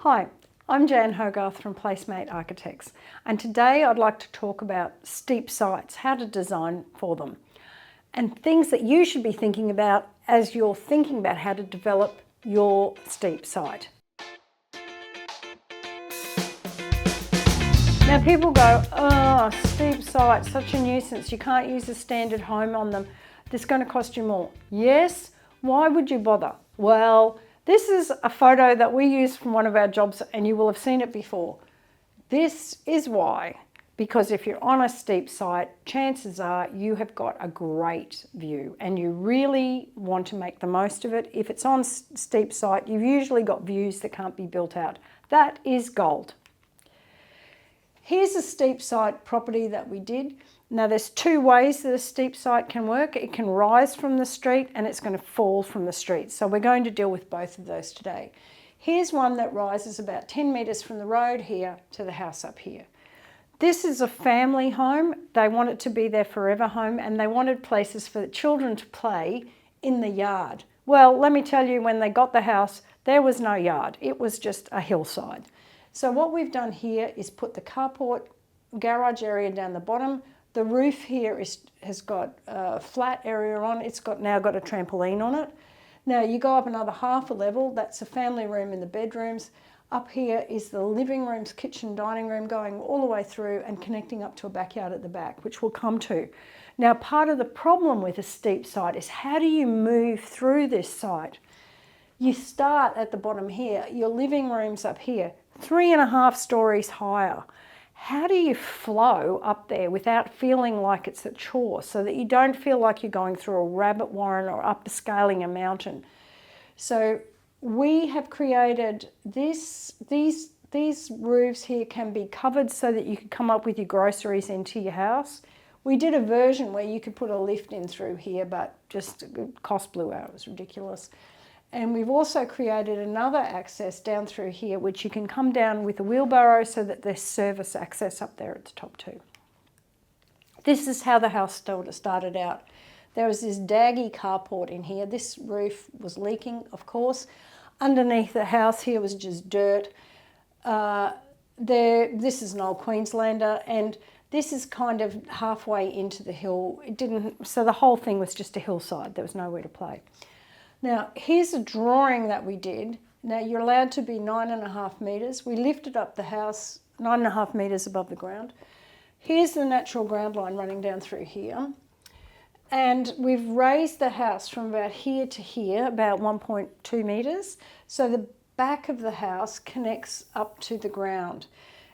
Hi, I'm Jan Hogarth from PlaceMate Architects, and today I'd like to talk about steep sites, how to design for them, and things that you should be thinking about as you're thinking about how to develop your steep site. Now people go, oh, steep site, such a nuisance, you can't use a standard home on them, this is going to cost you more. Yes, why would you bother? Well, this is a photo that we used from one of our jobs and you will have seen it before. This is why, because if you're on a steep site, chances are you have got a great view and you really want to make the most of it. If it's on steep site, you've usually got views that can't be built out. That is gold. Here's a steep site property that we did. Now there's two ways that a steep site can work. It can rise from the street and it's going to fall from the street. So we're going to deal with both of those today. Here's one that rises about 10 metres from the road here to the house up here. This is a family home. They want it to be their forever home and they wanted places for the children to play in the yard. Well, let me tell you, when they got the house, there was no yard. It was just a hillside. So what we've done here is put the carport garage area down the bottom. The roof here has got a flat area on. It's now got a trampoline on it. Now you go up another half a level. That's a family room in the bedrooms. Up here is the living rooms, kitchen, dining room, going all the way through and connecting up to a backyard at the back, which we'll come to. Now part of the problem with a steep site is how do you move through this site? You start at the bottom here. Your living room's up here, 3.5 stories higher. How do you flow up there without feeling like it's a chore, so that you don't feel like you're going through a rabbit warren or upscaling a mountain? So we have created these roofs here can be covered so that you can come up with your groceries into your house. We did a version where you could put a lift in through here, but just cost blew out, it was ridiculous. And we've also created another access down through here, which you can come down with a wheelbarrow so that there's service access up there at the top too. This is how the house started out. There was this daggy carport in here. This roof was leaking, of course. Underneath the house here was just dirt. This is an old Queenslander, and this is kind of halfway into the hill. So the whole thing was just a hillside. There was nowhere to play. Now, here's a drawing that we did. Now, you're allowed to be 9.5 metres. We lifted up the house 9.5 metres above the ground. Here's the natural ground line running down through here. And we've raised the house from about here to here, about 1.2 metres. So the back of the house connects up to the ground.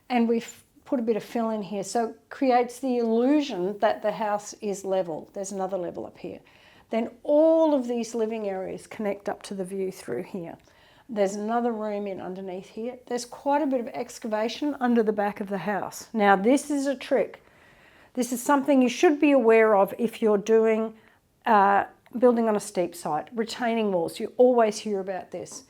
And we've put a bit of fill in here, so it creates the illusion that the house is level. There's another level up here. Then all of these living areas connect up to the view through here. There's another room in underneath here. There's quite a bit of excavation under the back of the house. Now this is a trick. This is something you should be aware of if you're doing building on a steep site. Retaining walls, you always hear about this.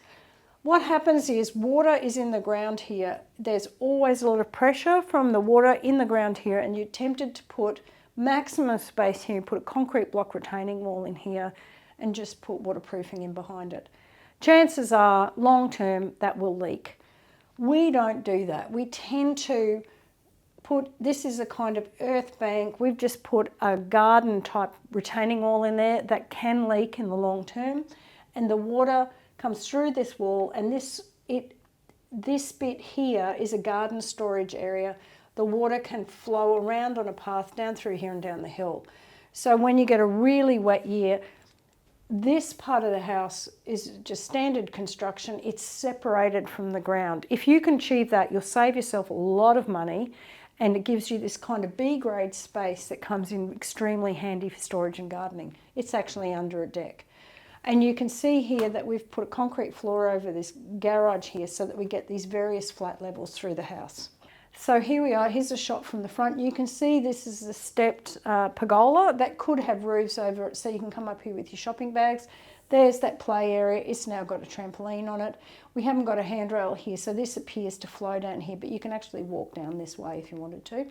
What happens is water is in the ground here. There's always a lot of pressure from the water in the ground here, and you're tempted to put maximum space here, put a concrete block retaining wall in here and just put waterproofing in behind it. Chances are long term that will leak. We don't do that. We tend to put, this is a kind of earth bank. We've just put a garden type retaining wall in there that can leak in the long term, and the water comes through this wall, and this bit here is a garden storage area. The water can flow around on a path down through here and down the hill. So when you get a really wet year, this part of the house is just standard construction. It's separated from the ground. If you can achieve that, you'll save yourself a lot of money, and it gives you this kind of B-grade space that comes in extremely handy for storage and gardening. It's actually under a deck. And you can see here that we've put a concrete floor over this garage here so that we get these various flat levels through the house. So here we are, here's a shot from the front. You can see this is a stepped pergola that could have roofs over it, so you can come up here with your shopping bags. There's that play area, it's now got a trampoline on it. We haven't got a handrail here, so this appears to flow down here, but you can actually walk down this way if you wanted to.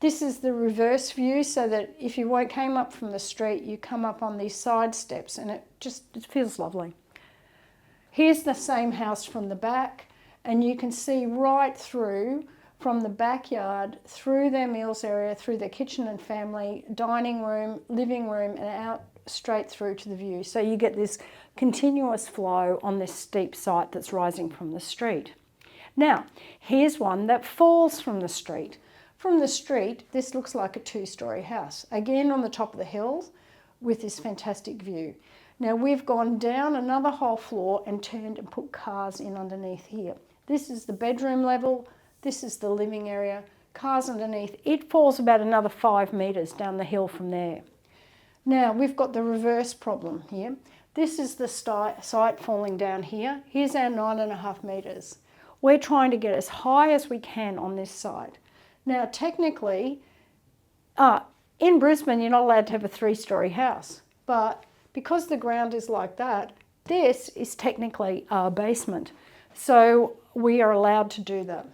This is the reverse view, so that if you came up from the street, you come up on these side steps and it feels lovely. Here's the same house from the back. and you can see right through from the backyard, through their meals area, through their kitchen and family, dining room, living room, and out straight through to the view. So you get this continuous flow on this steep site that's rising from the street. Now, here's one that falls from the street. From the street, this looks like a 2-storey house, again on the top of the hill with this fantastic view. Now, we've gone down another whole floor and turned and put cars in underneath here. This is the bedroom level, this is the living area, cars underneath. It falls about another 5 metres down the hill from there. Now, we've got the reverse problem here. This is the site falling down here. Here's our 9.5 metres. We're trying to get as high as we can on this side. Now, technically, in Brisbane, you're not allowed to have a 3-storey house, but because the ground is like that, this is technically our basement. So we are allowed to do that.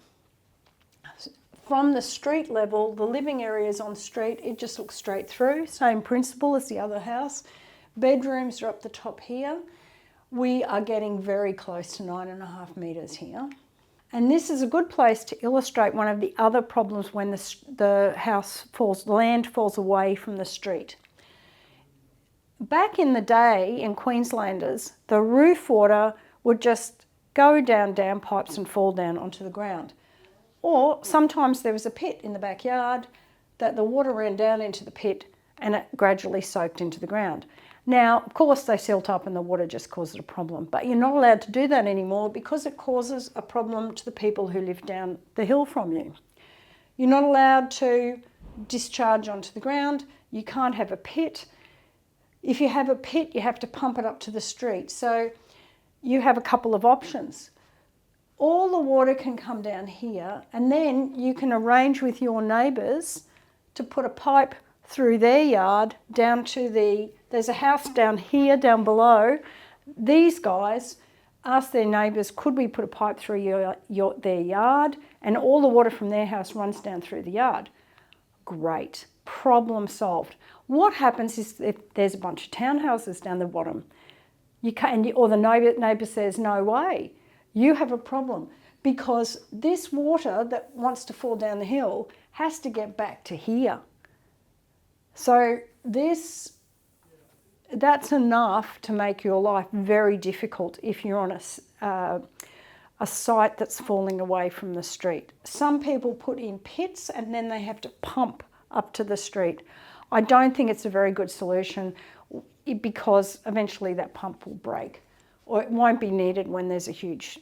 From the street level, the living area is on street. It just looks straight through. Same principle as the other house. Bedrooms are up the top here. We are getting very close to 9.5 metres here. And this is a good place to illustrate one of the other problems when the land falls away from the street. Back in the day, in Queenslanders, the roof water would just go down pipes and fall down onto the ground. Or sometimes there was a pit in the backyard that the water ran down into the pit and it gradually soaked into the ground. Now, of course, they silt up and the water just causes a problem, but you're not allowed to do that anymore because it causes a problem to the people who live down the hill from you. You're not allowed to discharge onto the ground. You can't have a pit. If you have a pit, you have to pump it up to the street. So you have a couple of options. All the water can come down here, and then you can arrange with your neighbours to put a pipe through their yard down to there's a house down here, down below. These guys ask their neighbours, could we put a pipe through their yard, and all the water from their house runs down through the yard. Great, problem solved. What happens is if there's a bunch of townhouses down the bottom, or the neighbour says, no way, you have a problem, because this water that wants to fall down the hill has to get back to here. So that's enough to make your life very difficult if you're on a site that's falling away from the street. Some people put in pits and then they have to pump up to the street. I don't think it's a very good solution because eventually that pump will break, or it won't be needed when there's a huge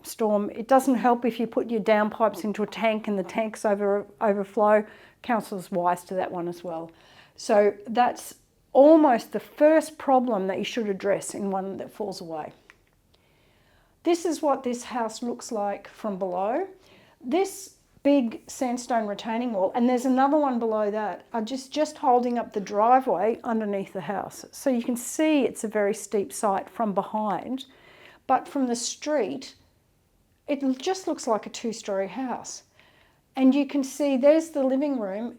storm. It doesn't help if you put your downpipes into a tank and the tanks overflow. Council's wise to that one as well. So that's almost the first problem that you should address in one that falls away. This is what this house looks like from below. This big sandstone retaining wall, and there's another one below that, are just holding up the driveway underneath the house. So you can see it's a very steep site from behind, but from the street, it just looks like a 2-storey house. And you can see there's the living room.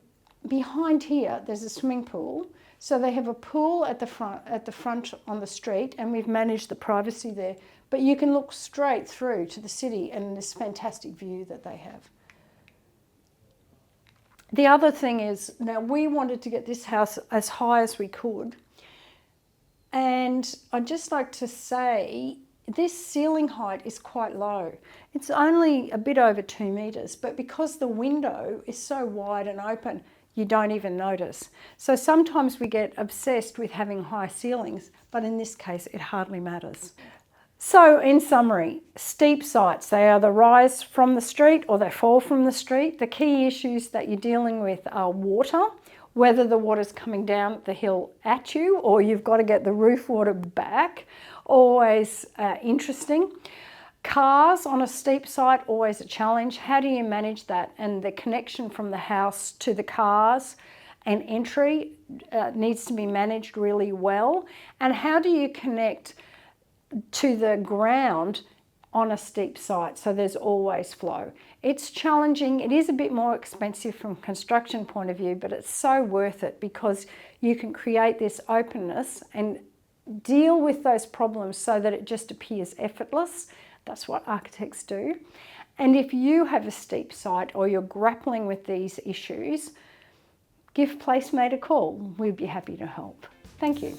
Behind here, there's a swimming pool. So they have a pool at the front on the street, and we've managed the privacy there. But you can look straight through to the city and this fantastic view that they have. The other thing is, now we wanted to get this house as high as we could. And I'd just like to say, this ceiling height is quite low. It's only a bit over 2 metres, but because the window is so wide and open, you don't even notice. So sometimes we get obsessed with having high ceilings, but in this case, it hardly matters. So in summary, steep sites, they either rise from the street or they fall from the street. The key issues that you're dealing with are water, whether the water's coming down the hill at you or you've got to get the roof water back. Always interesting. Cars on a steep site, always a challenge. How do you manage that? And the connection from the house to the cars and entry needs to be managed really well. And how do you connect to the ground on a steep site so there's always flow? It's challenging. It is a bit more expensive from a construction point of view, but it's so worth it because you can create this openness and deal with those problems so that it just appears effortless. That's what architects do. And if you have a steep site or you're grappling with these issues, give PlaceMate a call. We'd be happy to help. Thank you.